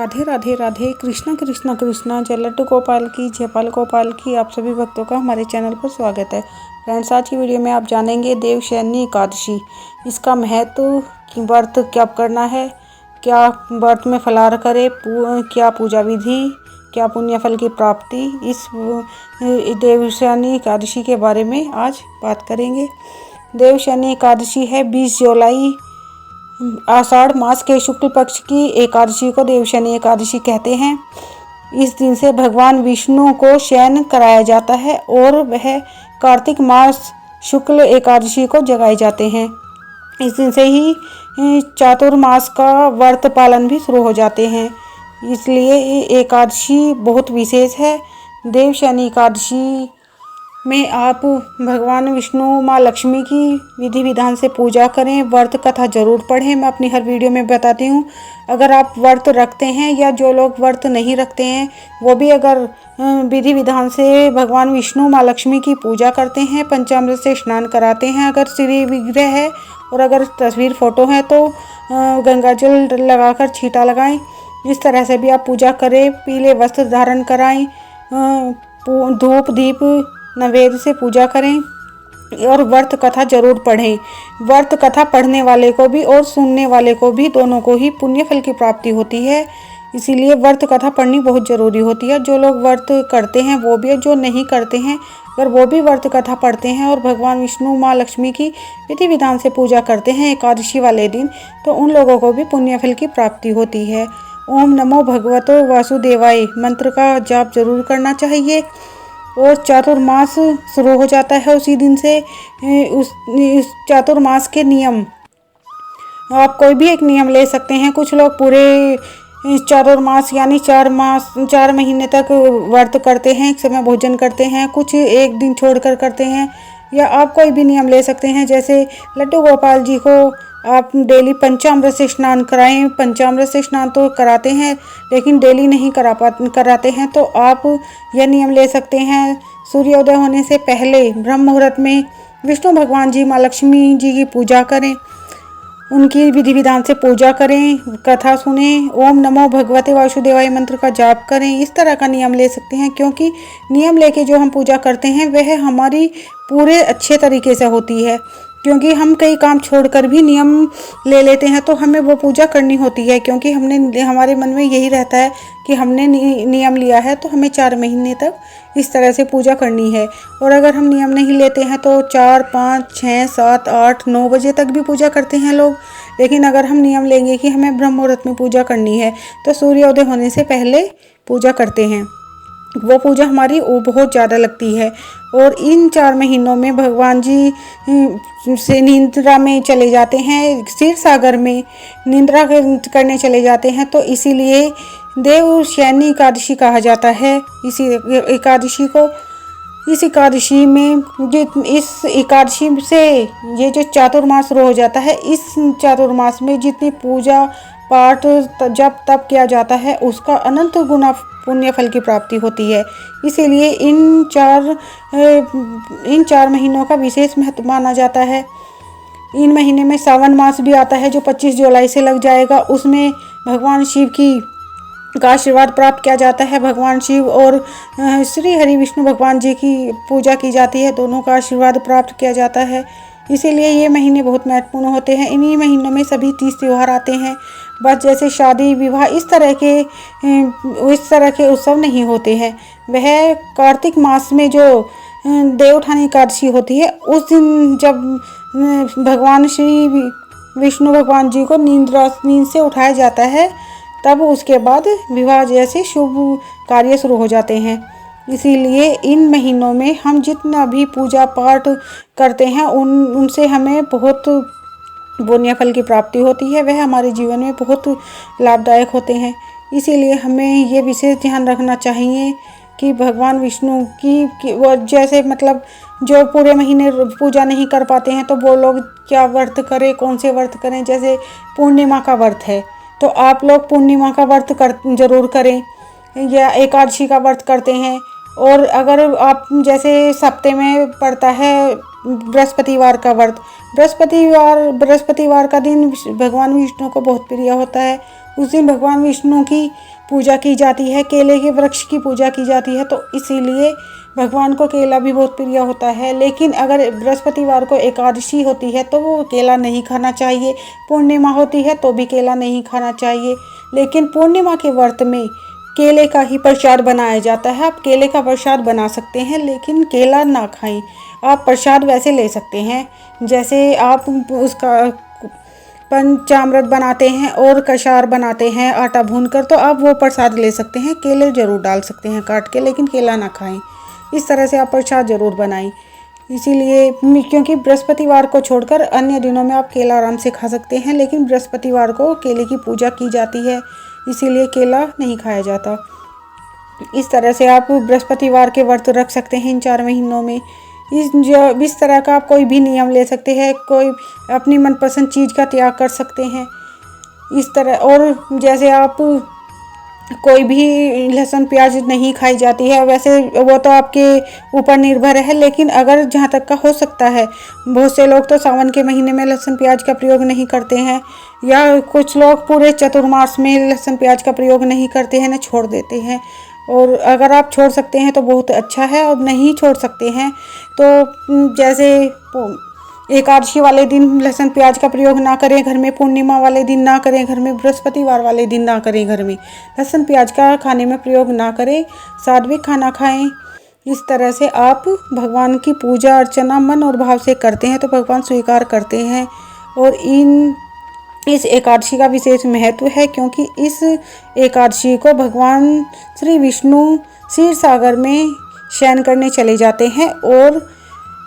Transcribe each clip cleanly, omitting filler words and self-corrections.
राधे राधे राधे। कृष्णा कृष्णा कृष्णा, जय लड्डू गोपाल की, जयपाल गोपाल की। आप सभी भक्तों का हमारे चैनल पर स्वागत है। फ्रेंड्स, आज की वीडियो में आप जानेंगे देवशयनी एकादशी, इसका महत्व, व्रत क्या करना है, क्या व्रत में फलाहार करें, क्या पूजा विधि, क्या पुण्य फल की प्राप्ति, इस देवशयनी एकादशी के बारे में आज बात करेंगे। देवशयनी एकादशी है 20 जुलाई आषाढ़ मास के शुक्ल पक्ष की एकादशी को देवशयनी एकादशी कहते हैं। इस दिन से भगवान विष्णु को शयन कराया जाता है और वह कार्तिक मास शुक्ल एकादशी को जगाए जाते हैं। इस दिन से ही चातुर्मास का व्रत पालन भी शुरू हो जाते हैं, इसलिए एकादशी बहुत विशेष है। देवशयनी एकादशी में आप भगवान विष्णु, माँ लक्ष्मी की विधि विधान से पूजा करें, व्रत कथा जरूर पढ़ें। मैं अपनी हर वीडियो में बताती हूँ। अगर आप व्रत रखते हैं या जो लोग व्रत नहीं रखते हैं वो भी अगर विधि विधान से भगवान विष्णु, माँ लक्ष्मी की पूजा करते हैं, पंचामृत से स्नान कराते हैं, अगर श्री विग्रह है और अगर तस्वीर फोटो है तो गंगाजल लगाकर छींटा लगाएं। इस तरह से भी आप पूजा करें। पीले वस्त्र धारण कराएं, धूप दीप नैवेद्य से पूजा करें और व्रत कथा जरूर पढ़ें। व्रत कथा पढ़ने वाले को भी और सुनने वाले को भी, दोनों को ही पुण्य फल की प्राप्ति होती है। इसीलिए व्रत कथा पढ़नी बहुत ज़रूरी होती है। जो लोग व्रत करते हैं वो भी, जो नहीं करते हैं अगर वो भी व्रत कथा पढ़ते हैं और भगवान विष्णु, माँ लक्ष्मी की विधि विधान से पूजा करते हैं एकादशी वाले दिन, तो उन लोगों को भी पुण्य फल की प्राप्ति होती है। ओम नमो भगवतो वासुदेवाय मंत्र का जाप जरूर करना चाहिए। और चातुर्मास शुरू हो जाता है उसी दिन से। उस चातुर्मास के नियम, आप कोई भी एक नियम ले सकते हैं। कुछ लोग पूरे चातुर्मास यानी 4 महीने तक व्रत करते हैं, एक समय भोजन करते हैं, कुछ एक दिन छोड़कर करते हैं। या आप कोई भी नियम ले सकते हैं, जैसे लड्डू गोपाल जी को आप डेली पंचामृत से स्नान कराएं। पंचामृत से स्नान तो कराते हैं लेकिन डेली नहीं कराते हैं, तो आप यह नियम ले सकते हैं। सूर्योदय होने से पहले ब्रह्म मुहूर्त में विष्णु भगवान जी, माँ लक्ष्मी जी की पूजा करें, उनकी विधि विधान से पूजा करें, कथा सुने, ओम नमो भगवते वासुदेवाय मंत्र का जाप करें। इस तरह का नियम ले सकते हैं, क्योंकि नियम लेके जो हम पूजा करते हैं वह हमारी पूरे अच्छे तरीके से होती है। क्योंकि हम कई काम छोड़कर भी नियम ले लेते हैं तो हमें वो पूजा करनी होती है, क्योंकि हमारे मन में यही रहता है कि हमने नियम लिया है तो हमें 4 महीने तक इस तरह से पूजा करनी है। और अगर हम नियम नहीं लेते हैं तो 4, 5, 6, 7, 8, 9 बजे तक भी पूजा करते हैं लोग। लेकिन अगर हम नियम लेंगे कि हमें ब्रह्म मुहूर्त में पूजा करनी है तो सूर्योदय होने से पहले पूजा करते हैं, वो पूजा हमारी वो बहुत ज़्यादा लगती है। और इन 4 महीनों में भगवान जी से निद्रा में चले जाते हैं, क्षीर सागर में निद्रा करने चले जाते हैं, तो इसीलिए देवशयनी एकादशी कहा जाता है इसी एकादशी को। इस एकादशी में इस एकादशी से ये जो चातुर्मास शुरू हो जाता है, इस चातुर्मास में जितनी पूजा पाठ जब तब किया जाता है उसका अनंत गुना पुण्य फल की प्राप्ति होती है। इसीलिए इन 4 महीनों का विशेष महत्व माना जाता है। इन महीने में सावन मास भी आता है जो 25 जुलाई से लग जाएगा। उसमें भगवान शिव का आशीर्वाद प्राप्त किया जाता है। भगवान शिव और श्री हरि विष्णु भगवान जी की पूजा की जाती है, दोनों का आशीर्वाद प्राप्त किया जाता है। इसीलिए ये महीने बहुत महत्वपूर्ण होते हैं। इन्हीं महीनों में सभी तीज त्यौहार आते हैं। बस जैसे शादी विवाह इस तरह के उत्सव नहीं होते हैं। वह कार्तिक मास में जो देवउठानी एकादशी होती है उस दिन जब भगवान श्री विष्णु भगवान जी को नींद से उठाया जाता है, तब उसके बाद विवाह जैसे शुभ कार्य शुरू हो जाते हैं। इसीलिए इन महीनों में हम जितना भी पूजा पाठ करते हैं उनसे हमें बहुत पुण्य फल की प्राप्ति होती है। वह हमारे जीवन में बहुत लाभदायक होते हैं। इसीलिए हमें ये विशेष ध्यान रखना चाहिए कि भगवान विष्णु की वो जैसे मतलब जो पूरे महीने पूजा नहीं कर पाते हैं तो वो लोग क्या व्रत करें, कौन से व्रत करें। जैसे पूर्णिमा का व्रत है तो आप लोग पूर्णिमा का व्रत जरूर करें, या एकादशी का व्रत करते हैं। और अगर आप जैसे सप्ते में पड़ता है बृहस्पतिवार का व्रत, बृहस्पतिवार का दिन भगवान विष्णु को बहुत प्रिय होता है। उस दिन भगवान विष्णु की पूजा की जाती है, केले के वृक्ष की पूजा की जाती है, तो इसीलिए भगवान को केला भी बहुत प्रिय होता है। लेकिन अगर बृहस्पतिवार को एकादशी होती है तो वो केला नहीं खाना चाहिए। पूर्णिमा होती है तो भी केला नहीं खाना चाहिए। लेकिन पूर्णिमा के व्रत में केले का ही प्रसाद बनाया जाता है। आप केले का प्रसाद बना सकते हैं, लेकिन केला ना खाएं। आप प्रसाद वैसे ले सकते हैं, जैसे आप उसका पंचामृत बनाते हैं और कषार बनाते हैं आटा भूनकर, तो आप वो प्रसाद ले सकते हैं। केले ज़रूर डाल सकते हैं काट के, लेकिन केला ना खाएं। इस तरह से आप प्रसाद ज़रूर बनाएं। इसीलिए क्योंकि बृहस्पतिवार को छोड़कर अन्य दिनों में आप केला आराम से खा सकते हैं, लेकिन बृहस्पतिवार को केले की पूजा की जाती है, इसीलिए केला नहीं खाया जाता। इस तरह से आप बृहस्पतिवार के व्रत रख सकते हैं इन 4 महीनों में। इस तरह का आप कोई भी नियम ले सकते हैं, कोई अपनी मनपसंद चीज़ का त्याग कर सकते हैं इस तरह। और जैसे आप कोई भी लहसुन प्याज नहीं खाई जाती है, वैसे वो तो आपके ऊपर निर्भर है, लेकिन अगर जहाँ तक का हो सकता है, बहुत से लोग तो सावन के महीने में लहसुन प्याज का प्रयोग नहीं करते हैं, या कुछ लोग पूरे चतुर्मास में लहसुन प्याज का प्रयोग नहीं करते हैं, ना छोड़ देते हैं। और अगर आप छोड़ सकते हैं तो बहुत अच्छा है, और नहीं छोड़ सकते हैं तो जैसे एकादशी वाले दिन लहसुन प्याज का प्रयोग ना करें घर में, पूर्णिमा वाले दिन ना करें घर में, बृहस्पतिवार वाले दिन ना करें घर में, लहसुन प्याज का खाने में प्रयोग ना करें, सात्विक खाना खाएं। इस तरह से आप भगवान की पूजा अर्चना मन और भाव से करते हैं तो भगवान स्वीकार करते हैं। और इस एकादशी का विशेष महत्व है, क्योंकि इस एकादशी को भगवान श्री विष्णु क्षीर सागर में शयन करने चले जाते हैं, और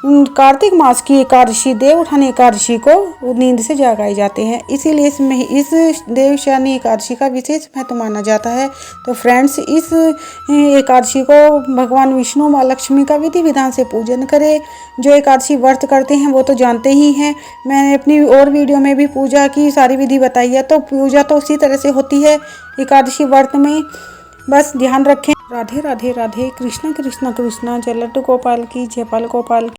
कार्तिक मास की एकादशी देव उठानी एकादशी को नींद से जगाए जाते हैं, इसीलिए इस देवशयनी एकादशी का विशेष महत्व माना जाता है। तो फ्रेंड्स, इस एकादशी को भगवान विष्णु माँ लक्ष्मी का विधि विधान से पूजन करें। जो एकादशी व्रत करते हैं वो तो जानते ही हैं, मैंने अपनी और वीडियो में भी पूजा की सारी विधि बताई है, तो पूजा तो उसी तरह से होती है एकादशी व्रत में। बस ध्यान रखें। राधे राधे राधे, कृष्णा कृष्णा कृष्णा, जय लड्डू गोपाल की, जय पाल गोपाल की।